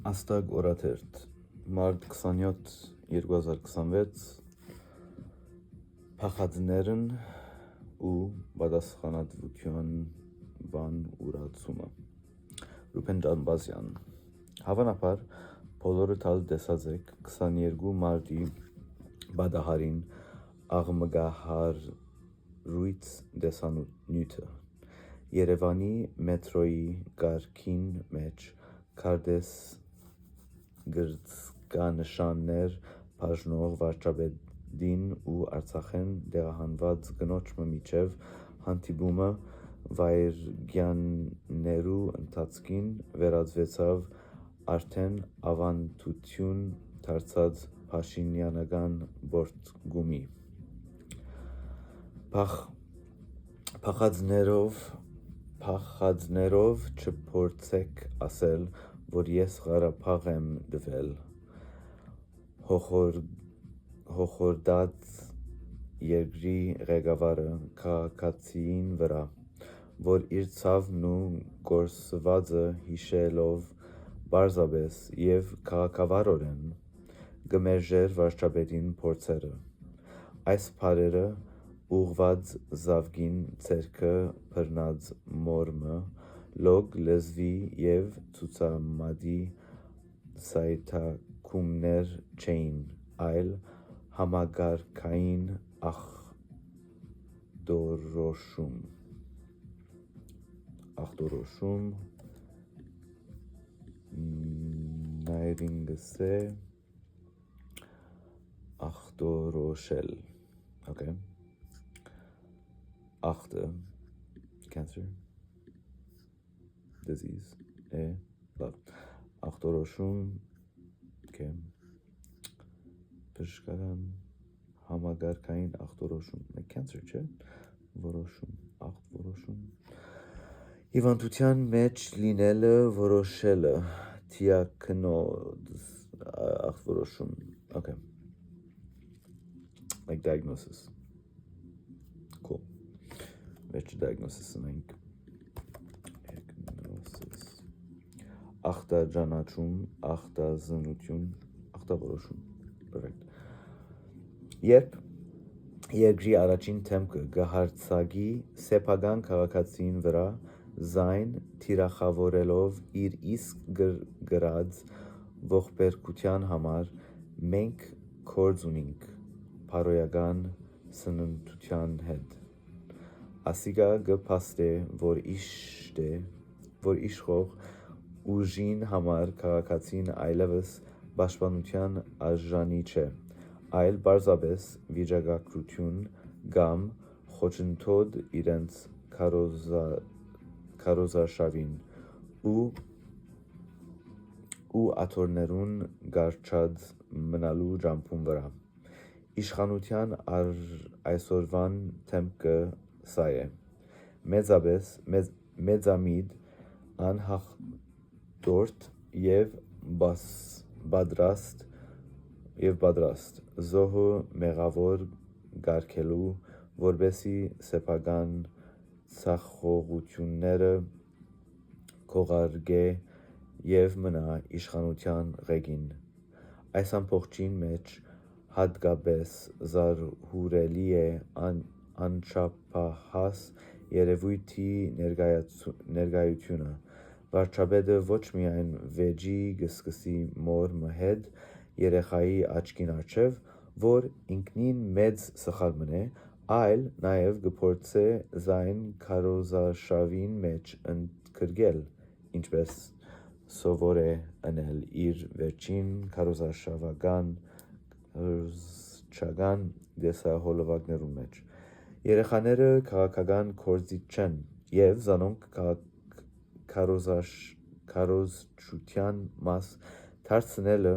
Աստակ օրաթերթ, մարտ 27 2026 փախածներն ու պատասխանատվության բան ուրացումը Ռուբեն Ջանբազյան Հավանաբար բոլորը տալ տեսած եք 22 մարտի բադահարին աղմգահարույց տեսանյութը Երևանի մետրոյի կարգին մեջ քարտեզ գրծկանշաններ բաժնող վարչապետին ու Արցախեն տեղահանված կնոջ միջև հանդիպումը վայրկյաններու ընթացքին վերածվեցավ արդեն ավանդություն դարձած փաշինյանական պոռթկումի Փախածներով չփորձեք ասել, որ ես Ղարաբաղ եմ տվել հոխորտած երկրի ղեկավարը քաղաքացիին վրա, որ իր ցավն ու կորսվածը հիշելով պարզապես և քաղաքավարորեն կմերժեր վարչապետին փորձերը, այս բառերը ուղղված զավգին ձեռքը բռնած մորմը լոկ լեզվի և ցուցամատի սայթաքումներ չէին, այլ համակարգային ախտորոշում նայրինգսե ախտորոշել Ախտը cancer disease լավ ախտորոշում բժշկական համակարգային ախտորոշում cancer չէ որոշում հիվանդության մեջ լինելը որոշելը դիագնոզ ախտորոշում like diagnosis cool վերջի diagnosis-ը մենք ախտաճանաչում ախտազնություն ախտավորոշում perfect երբ երկրի առաջին դեմքը կհարձակի սեփական քաղաքացին վրա զայն թիրախավորելով իր իսկ գրած ողբերգության համար մենք գործ ունենք բարոյական սննդության հետ ասիկա կփաստե որ իշխող ուժին համար քաղաքացին այլևս պաշտպանության արժանի չէ այլ պարզապես վիճակագրություն կամ խոչընդոտ իրենց քարոզարշավին ու աթոռներուն կառչած մնալու ճամփուն վրա իշխանության այսօրվան դեմքը սա է մեծամիտ անհաղթորդ և պատրաստ զոհը մեղավոր կարգելու որպեսզի սեփական ձախողությունները քողարկե և մնա իշխանության ղեկին այս ամբողջին մեջ հատկապես զարհուրելի է անչափահաս երևույթի ներկայությունը վարչապետը ոչ միայն վեճի կսկսի մոր մհետ երեխայի աչքին առջև, որ ինքնին մեծ սխալ մնե, այլ նաև կփորձե զայն քարոզարշավին մեջ ընդգրկել, ինչպես սովոր է անել իր վերջին քարոզարշավական տեսահոլովակներուն մեջ։ Երեխաները քաղաքական գործիք չեն, և զանոնք քարոզչության մաս դարձնելը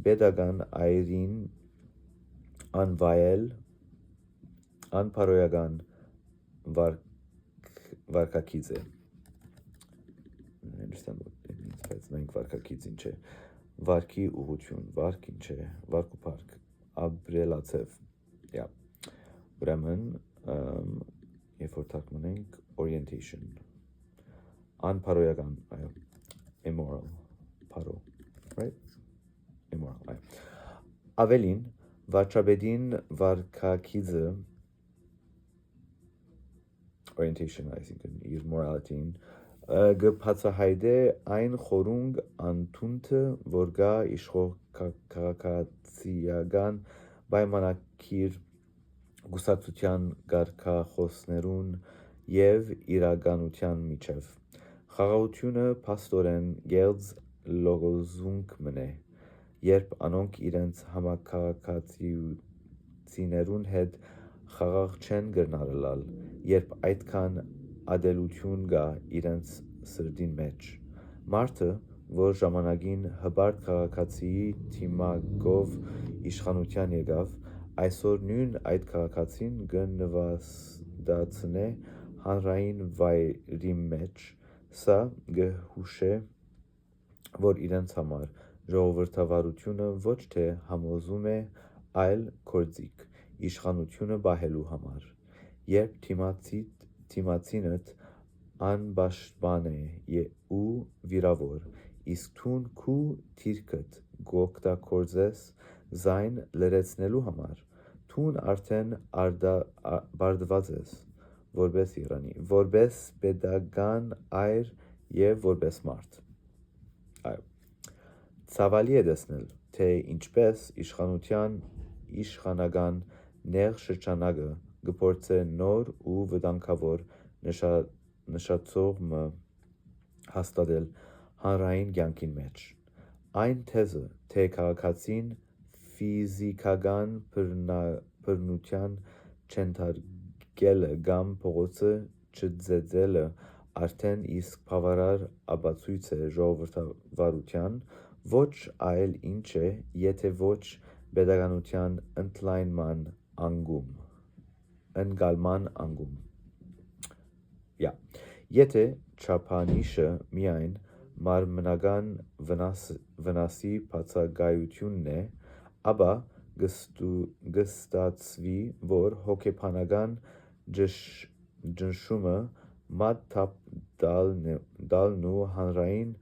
պետական այրին անվայել անբարոյական վարքագիծ է վարքի ուղղություն, վարք ինչ է, վարք ու փառք, ապրելաձև ուրեմն երբ որ թարգմանենք orientation անբարոյական immoral, փարո Ավելին, վարչապետին վարքագիծը orientation, այսինքն իր մորալիտին, գբացահայտե այն խորունգ անտունթը, որ գա իշխող քաղաքացիական պայմանագիր գուսակցության կարգախոսներուն և իրականության միջև։ Խաղաղությունը փաստորեն գեղձ լոգոզունք մնե, երբ անոնք իրենց համաքաղաքացիներուն հետ խաղաղ չեն կրնարլալ, երբ այդքան ատելություն կա իրենց սրտին մեջ։ Մարդը, որ ժամանակին հպարտ քաղաքացիի թիմակով իշխանության եկավ, այսօր նույն այդ քաղաքացին կնվաստացնե հանրային վայրի մեջ, սա կհուշե, որ իրենց համար ժողովրդավարությունը ոչ թե համոզում է, այլ գործիք՝ իշխանությունը պահելու համար։ Երբ թիմացինդ անպաշտպան է ու վիրավոր, իսկ թուն քու դիրքդ կօգտագործես զայն լրացնելու համար, թուն արդեն պարտված ես, որպես Իրանի, որպես պետական այր և որպես մարդ։ Ցավալի է տեսնել, թե ինչպես իշխանական նեղ շրջանակը կփորձե նոր ու վտանգավոր նշաձողում հաստատել հանրային կյանքի մեջ։ Այն թեզը, թե քաղաքացին ֆիզիկական բռնության չենթարկելը կամ փողոցը չծեծելը արդեն իսկ բավարար ապացույց է ժողովրդավարության, ոչ այլ ինչ է, եթե ոչ պետականության ընկալման անկում։ Եթե չափանիշը միայն մարմնական վնասի բացակայությունն է, ապա կստացվի, որ հոգեբանական ճնշումը, մատթափ տալն ու հանրային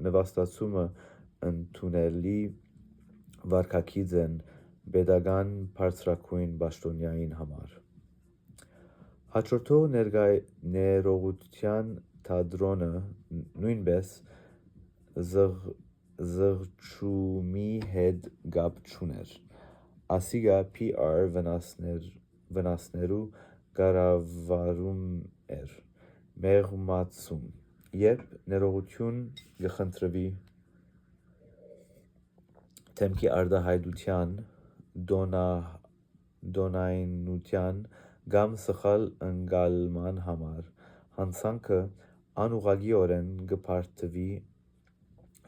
նվաստացումը ընդունելի վարքագիծ են պետական բարձրագույն պաշտոնյայի համար։ Հաջորդող ներողության թատրոնը նույնպես զղջումի հետ կապ չուներ։ Ասիկա PR վնասներու կառավարում էր, մեղմացում։ Երբ ներողություն կխնդրվի դեմքի արտահայտության, տոնայնության կամ սխալ ընկալման համար, հանցանքը անուղղակիորեն կբարդվի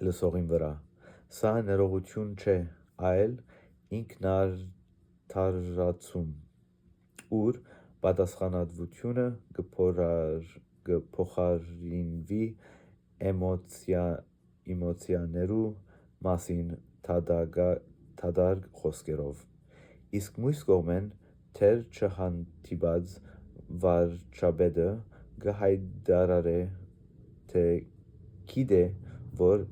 լսողի վրա։ Սա ներողություն չէ, այլ ինքնարդարացում, ուր պատասխանատվությունը կփոխարինվի էմոցիաներու մասին դատարկ խոսքերով։ Իսկ մյուս կողմեն, դեռ չհանդիպած վարչապետը կհայտարարե, թե գիտե, որ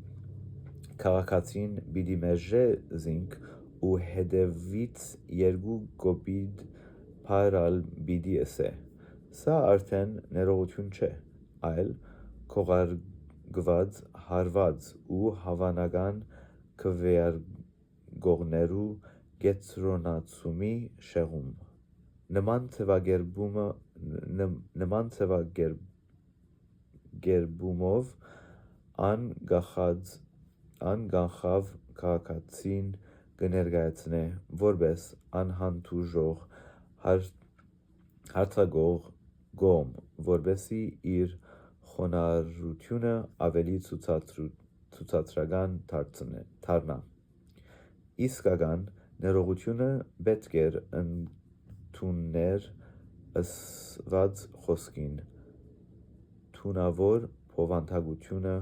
քաղաքացին պիտի մերժե զինք ու հետևից երկու կոպիտ բառ պիտի ըսե։ Սա արդեն ներողություն չէ, այլ քողարկված հարված ու հավանական քվեարկողներու կենտրոնացումի շեղում։ Նման ձևակերպումով անկախավ քաղաքացին կներկայացնե որպես անհանդուրժող հարձակվող կողմ, որպեսզի իր խոնարհությունը ավելի ցուցադրական դառնա։ Իսկական ներողությունը պետք էր ընդուներ ասված խոսքին թունավոր բովանդակությունը,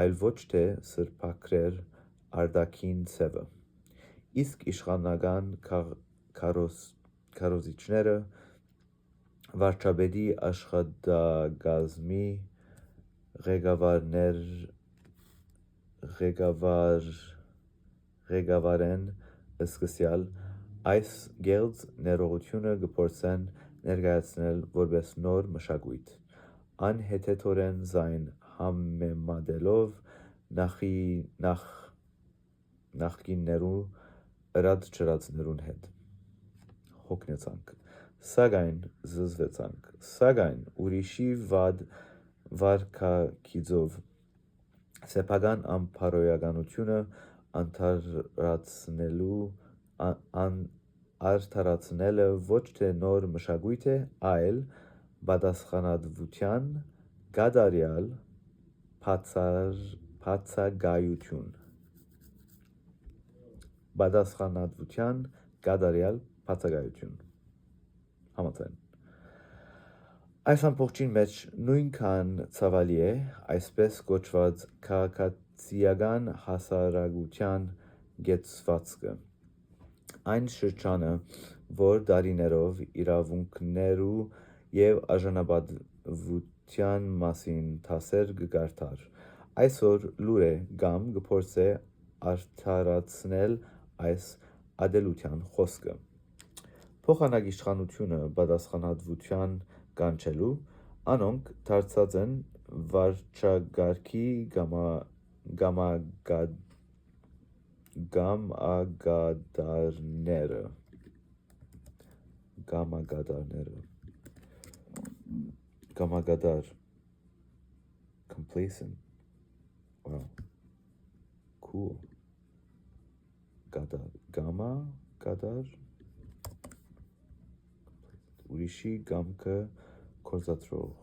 այլ ոչ թե սրբագրեր արտաքին ձևը։ Իսկ իշխանական քարոզիչները վարչապետի աշխատակազմի ղեկավարեն սկսյալ, այս գեղձ ներողությունը կփորձեն ներկայացնել որպես նոր մշակույթ, անհեթեթորեն զայն համեմատելով նախկիններու ըրած ջրածներուն հետ։ Հոգնեցանք, սակայն զզվեցանք, սակայն ուրիշի վարքագիծով սեփական անբարոյականությունը արդարացնելը ոչ թե նոր մշակույթ է, այլ պատասխանատվության կատարյալ բացակայություն։ Համաձայն։ Այս ամբողջին մեջ նույնքան ցավալի է այսպես կոչված քաղաքացիական հասարակության կեցվածքը։ Այն շրջանը, որ տարիներով իրավունքներու եւ արժանապատվության մասին դասեր կկարդար, այսօր լուր է կամ կփորձե արդարացնել այս ատելության խոսքը։ Փոխանակիշխանությունը պատասխանատվության կանչելու, անոնք դարձած են վարչագահքի կամակատար complacent, wow, cool, կամակատար ուրիշի կամքը կործածրող,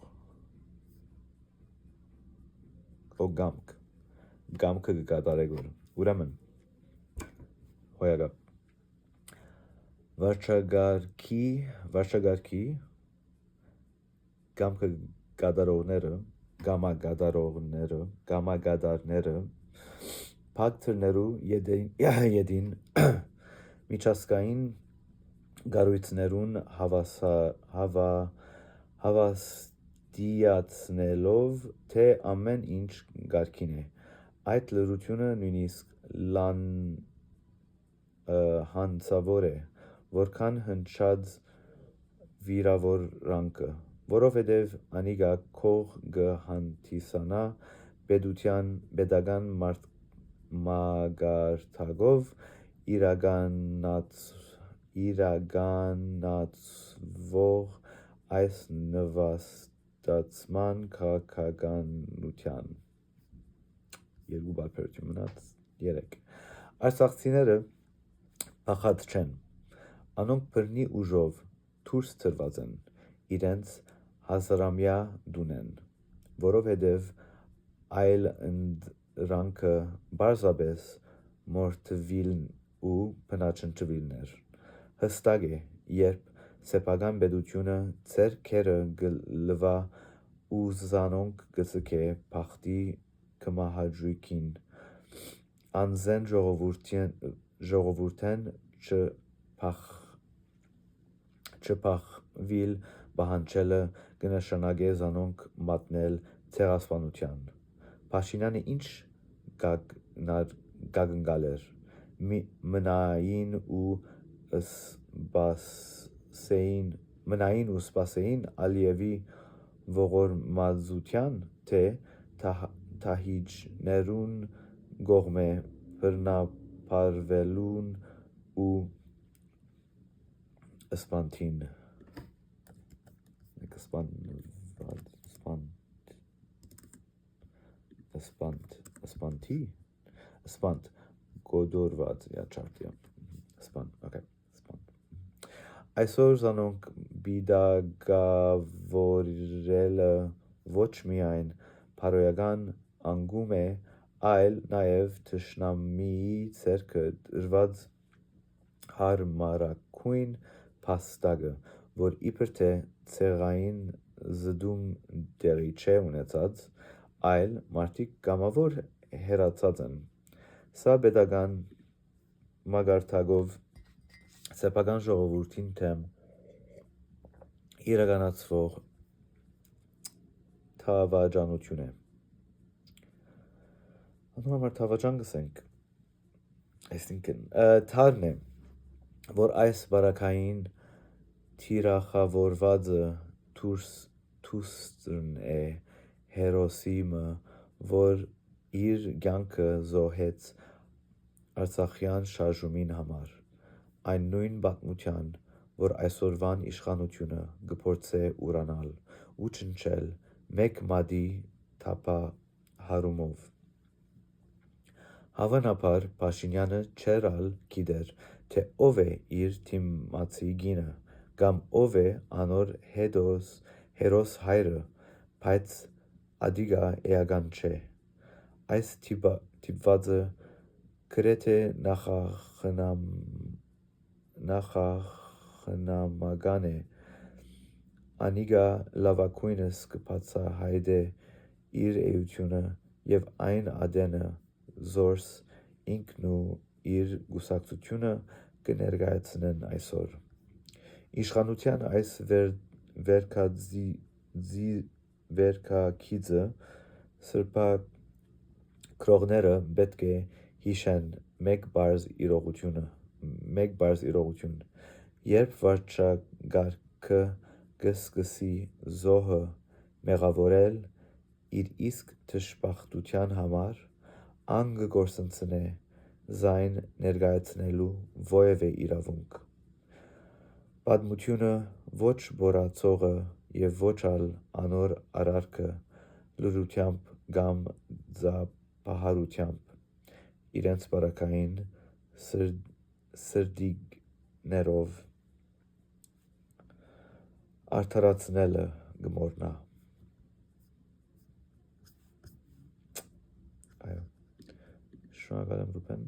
կամքը կկատարեգոր, ուրեմն հոյակապ վարչագահքի կամքը կամակատարները փակ թրներու ետին միջազգային կառույցներուն հավաստիացնելով, թե ամեն ինչ կարգին է, այդ լրությունը նույնիսկ հանցավոր է, որքան հնչած վիրավորանքը, որովհետև անիկա քող կհանդիսանա պետական մակարդակով իրականացվող այս նվաստացման քաղաքականության։ Արցախցիները փախած չեն, անոնք բռնի ուժով դուրս դրված են իրենց հազարամյա տունեն, որովհետև այլընտրանքը պարզապես մորթվիլն ու բնաջնջվիլներ։ Հստակ է, երբ սեփական պետությունը ձեռքերը կլվա ու զանոնք կձգե բախտի կմահաճույքին, անզեն ժողովուրդեն չփախվիլ պահանջելը կնշանակե զանոնք մատնել ցեղասպանության։ Փաշինյանը ինչ կակնկալեր, մնային ու սպասեին Ալիևի ողորմածության, թե դահիճներուն կողմէ բռնապարվելուն ու կոդորված այսօր զանոնք պիտակավորելը ոչ միայն բարոյական անկում է, այլ նաև թշնամիի ձեռքը դրված հարմարագույն փաստակը, որ իբր թե ցեղային զտում տեղի չէ ունեցած, այլ մարդիկ կամավոր հեռացած են։ Սա պետական մակարդակով սեփական ժողովրդին դեմ իրականացվող դավաճանություն է։ Անհամար թավաճան գսենք, այսինքն թարն է, որ այս բարակային թիրախավորվածը թուստրն է հերոսիմը, որ իր կյանքը զոհեց Արցախյան շարժումին համար, այն նույն պատմության, որ այսօրվան իշխանությունը կփորձե ուրանալ ու ճնշել մեկ մատի թափահարումով։ Հավանաբար Փաշինյանը չէր ալ գիտեր, թե ով է իր դիմացի կինը, կամ ով է անոր հերոս հայրը, բայց ադիգա էական չէ։ Այս դիպվածը գրեթե նախախնամական է, անիկա լավագույնս կբացահայտե իր էությունը և այն ատենը զորս ինքն ու իր կուսակցությունը կներկայացնեն այսօր։ Իշխանության այս վերքագիծը սրբագրողները պետք է հիշեն մեկ պարզ իրողություն, երբ վարչակարգը կսկսի զոհը մեղավորել իր իսկ դժբախտության համար, ան կգործընծնե ձայն ներկայացնելու որևէ իրավունք։ Պատմությունը ոչ մոռացողը և ոչ ալ անոր արարքը լրությամբ կամ ծափահարությամբ իրենց բարակային սրտիկներով արդարացնելը կմոռնա։ Շնորհակալ եմ, Ռուբեն։